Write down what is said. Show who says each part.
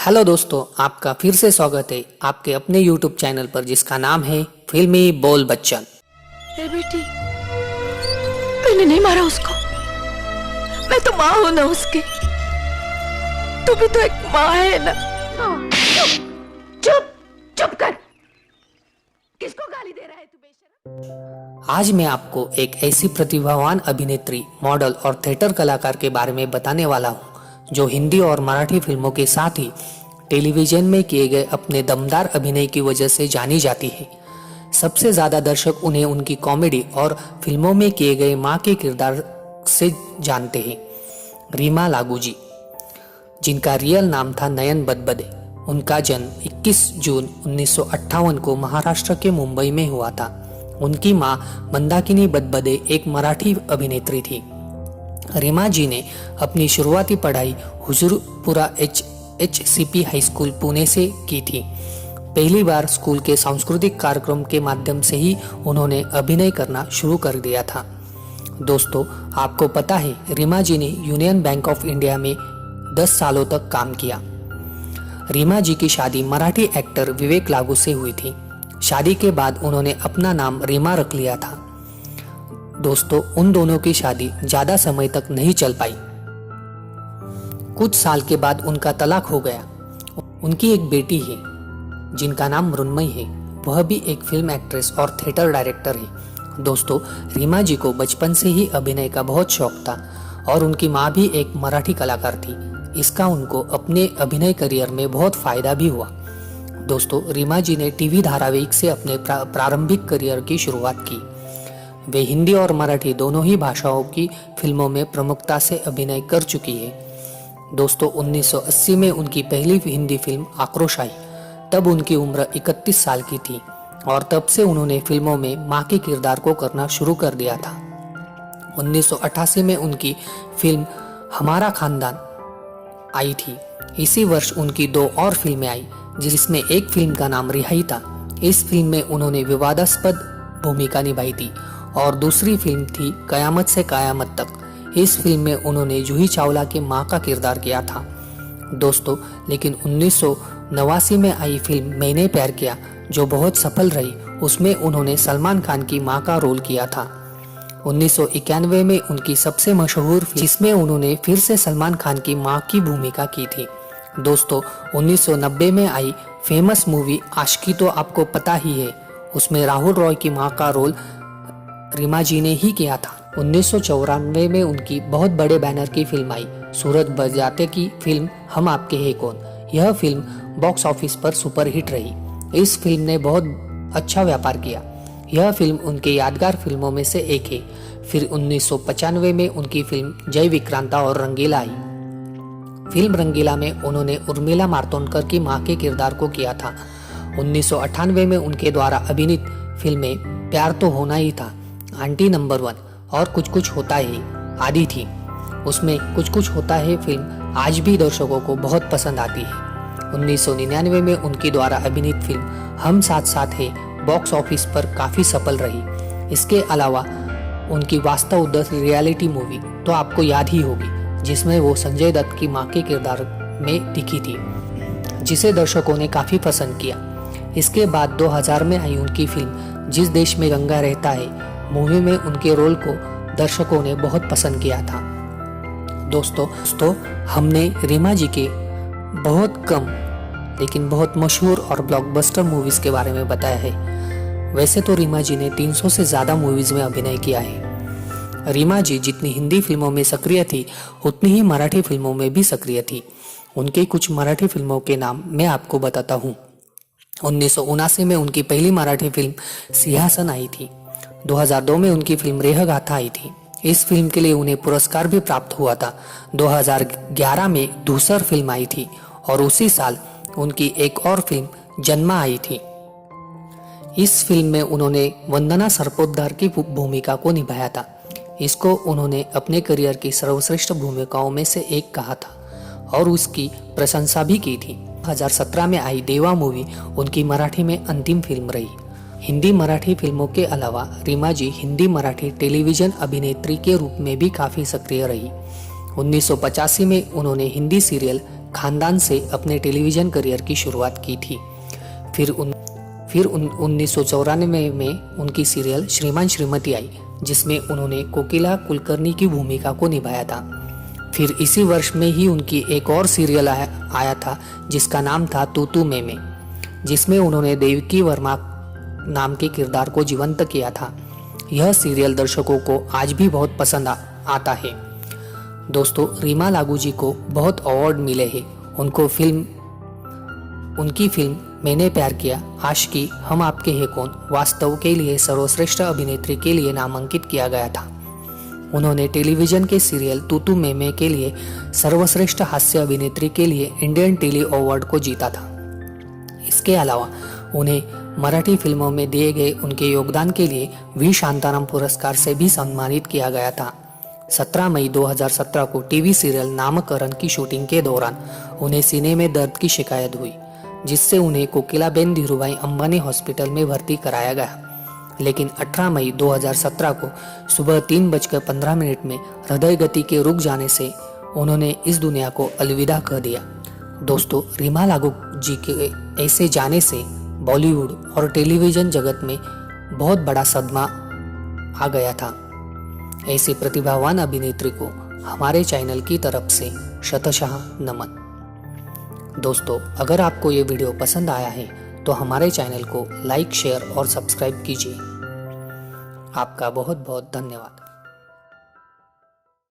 Speaker 1: Hello दोस्तों, आपका फिर से स्वागत है आपके अपने YouTube चैनल पर जिसका नाम है फिल्मी बोल बच्चन।
Speaker 2: ए बेटी, मैंने नहीं मारा उसको। मैं तो माँ हूं ना उसकी। तू भी तो एक माँ है ना। चुप चुप कर। किसको गाली दे रहा है तू बेशरम?
Speaker 1: आज मैं आपको एक ऐसी प्रतिभावान अभिनेत्री, मॉडल और थिएटर कलाकार के बारे में बताने वाला हूँ जो हिंदी और मराठी फिल्मों के साथ ही टेलीविजन में किए गए अपने दमदार अभिनय की वजह से जानी जाती है। सबसे ज्यादा दर्शक उन्हें उनकी कॉमेडी और फिल्मों में किए गए मां के किरदार से जानते हैं। रीमा लागू जी, जिनका रियल नाम था नयन बदबदे। उनका जन्म 21 जून 1958 को महाराष्ट्र के मुंबई में हुआ था। उनकी मां मंदाकिनी बदबदे एक मराठी अभिनेत्री थी। रीमा जी ने अपनी शुरुआती पढ़ाई हुजूरपुरा HCP हाई स्कूल पुणे से की थी। पहली बार स्कूल के सांस्कृतिक कार्यक्रम के माध्यम से ही उन्होंने अभिनय करना शुरू कर दिया था। दोस्तों, आपको पता है रीमा जी ने यूनियन बैंक ऑफ इंडिया में 10 सालों तक काम किया। रीमा जी की शादी मराठी एक्टर विवेक लागू से हुई थी। शादी के बाद उन्होंने अपना नाम रीमा रख लिया था। दोस्तों, उन दोनों की शादी ज्यादा समय तक नहीं चल पाई। कुछ साल के बाद उनका तलाक हो गया। उनकी एक बेटी है जिनका नाम मृण्मयी है। वह भी एक फिल्म एक्ट्रेस और थिएटर डायरेक्टर है। दोस्तों, रीमा जी को बचपन से ही अभिनय का बहुत शौक था और उनकी माँ भी एक मराठी कलाकार थी। इसका उनको अपने अभिनय करियर में बहुत फायदा भी हुआ। दोस्तों, रीमा जी ने टीवी धारावाहिक से अपने प्रारंभिक करियर की शुरुआत की। वे हिंदी और मराठी दोनों ही भाषाओं की फिल्मों में प्रमुखता से अभिनय कर चुकी है। दोस्तों, 1980 में उनकी पहली हिंदी फिल्म आक्रोश आई। तब उनकी उम्र 31 साल की थी और तब से उन्होंने फिल्मों में मां के किरदार को करना शुरू कर दिया था। 1988 में उनकी फिल्म हमारा खानदान आई थी। इसी वर्ष उनकी 2 और फिल्में आई, जिसमें एक फिल्म का नाम रिहाई था। इस फिल्म में उन्होंने विवादास्पद भूमिका निभाई थी और दूसरी फिल्म थी कयामत से कयामत तक। इस फिल्म में उन्होंने जूही चावला के मां का किरदार किया था। दोस्तों, लेकिन 1989 में आई फिल्म मैंने प्यार किया, जो बहुत सफल रही, उसमें उन्होंने सलमान खान की मां का रोल किया था। 1991 में उनकी सबसे मशहूर फिल्म जिसमें उन्होंने फिर से सलमान खान की मां की भूमिका की थी। दोस्तों, 1990 में आई फेमस मूवी आशिकी तो आपको पता ही है। उसमें राहुल रॉय की मां का रोल रीमा जी ने ही किया था। 1994 में उनकी बहुत बड़े बैनर की फिल्म आई सूरज बरजाते की फिल्म हम आपके हैं कौन। यह फिल्म बॉक्स ऑफिस पर सुपरहिट रही। इस फिल्म ने बहुत अच्छा व्यापार किया। यह फिल्म उनके यादगार फिल्मों में से एक है। फिर 1995 में उनकी फिल्म जय विक्रांता और रंगीला आई। फिल्म रंगीला में उन्होंने उर्मिला मातोंडकर की मां के किरदार को किया था। 1998 में उनके द्वारा अभिनीत फिल्में प्यार तो होना ही था, आंटी नंबर 1 और कुछ कुछ होता है आदि थी। उसमें कुछ कुछ होता है फिल्म आज भी दर्शकों को बहुत पसंद आती है। 1999 में उनके द्वारा अभिनीत फिल्म हम साथ साथ है बॉक्स ऑफिस पर काफी सफल रही। इसके अलावा उनकी वास्तव उद्धत रियलिटी मूवी तो आपको याद ही होगी, जिसमें वो संजय दत्त की मां के किरदार में दिखी थी, जिसे दर्शकों ने काफी पसंद किया। इसके बाद 2000 में आई उनकी फिल्म जिस देश में गंगा रहता है मूवी में उनके रोल को दर्शकों ने बहुत पसंद किया था। दोस्तों, हमने रीमा जी के बहुत कम लेकिन बहुत मशहूर और ब्लॉकबस्टर मूवीज के बारे में बताया है। वैसे तो रीमा जी ने 300 से ज्यादा मूवीज में अभिनय किया है। रीमा जी जितनी हिंदी फिल्मों में सक्रिय थी, उतनी ही मराठी फिल्मों में भी सक्रिय थी। उनके कुछ मराठी फिल्मों के नाम मैं आपको बताता हूँ। 1979 में उनकी पहली मराठी फिल्म सिंहासन आई थी। 2002 में उनकी फिल्म रेह गाथा आई थी। इस फिल्म के लिए उन्हें पुरस्कार भी प्राप्त हुआ था। 2011 में धूसर फिल्म आई थी और उसी साल उनकी एक और फिल्म जन्मा आई थी। इस फिल्म में उन्होंने वंदना सरपोतदार की भूमिका को निभाया था। इसको उन्होंने अपने करियर की सर्वश्रेष्ठ भूमिकाओं में से एक कहा था और उसकी प्रशंसा भी की थी। 2017 में आई देवा मूवी उनकी मराठी में अंतिम फिल्म रही। हिंदी मराठी फिल्मों के अलावा रीमा जी हिंदी मराठी टेलीविजन अभिनेत्री के रूप में भी काफी सक्रिय रही। 1985 में उन्होंने हिंदी सीरियल खानदान से अपने टेलीविज़न करियर की शुरुआत की थी। फिर 1994 में उनकी सीरियल श्रीमान श्रीमती आई, जिसमें उन्होंने कोकिला कुलकर्णी की भूमिका को निभाया था। फिर इसी वर्ष में ही उनकी एक और सीरियल आया था जिसका नाम था तू तू मैं मैं, जिसमें उन्होंने देवकी वर्मा नाम के किरदार को जीवंत किया था। यह सीरियल दर्शकों को आज भी बहुत पसंद आता है। दोस्तों, रीमा लागू जी को बहुत अवार्ड मिले हैं। उनकी फिल्म मैंने प्यार किया, आशिकी, हम आपके हैं कौन, वास्तव के लिए सर्वश्रेष्ठ अभिनेत्री के लिए नामांकित किया गया था। उन्होंने टेलीविजन के सीरियल तू तू मैं मैं के लिए सर्वश्रेष्ठ हास्य अभिनेत्री के लिए इंडियन टेली अवार्ड को जीता था। इसके अलावा उन्हें मराठी फिल्मों में दिए गए उनके योगदान के लिए वी शांताराम पुरस्कार से भी सम्मानित किया गया था। 17 मई 2017 को टीवी सीरियल नामकरण की शूटिंग के दौरान उन्हें सीने में दर्द की शिकायत हुई, जिससे उन्हें कोकिलाबेन धीरूभाई अंबानी हॉस्पिटल में भर्ती कराया गया। लेकिन 18 मई 2017 को सुबह 3:15 में हृदय गति के रुक जाने से उन्होंने इस दुनिया को अलविदा कह दिया। दोस्तों, रीमा लागू जी के ऐसे जाने से बॉलीवुड और टेलीविजन जगत में बहुत बड़ा सदमा आ गया था। ऐसी प्रतिभावान अभिनेत्री को हमारे चैनल की तरफ से शतशः नमन। दोस्तों, अगर आपको ये वीडियो पसंद आया है तो हमारे चैनल को लाइक, शेयर और सब्सक्राइब कीजिए। आपका बहुत बहुत धन्यवाद।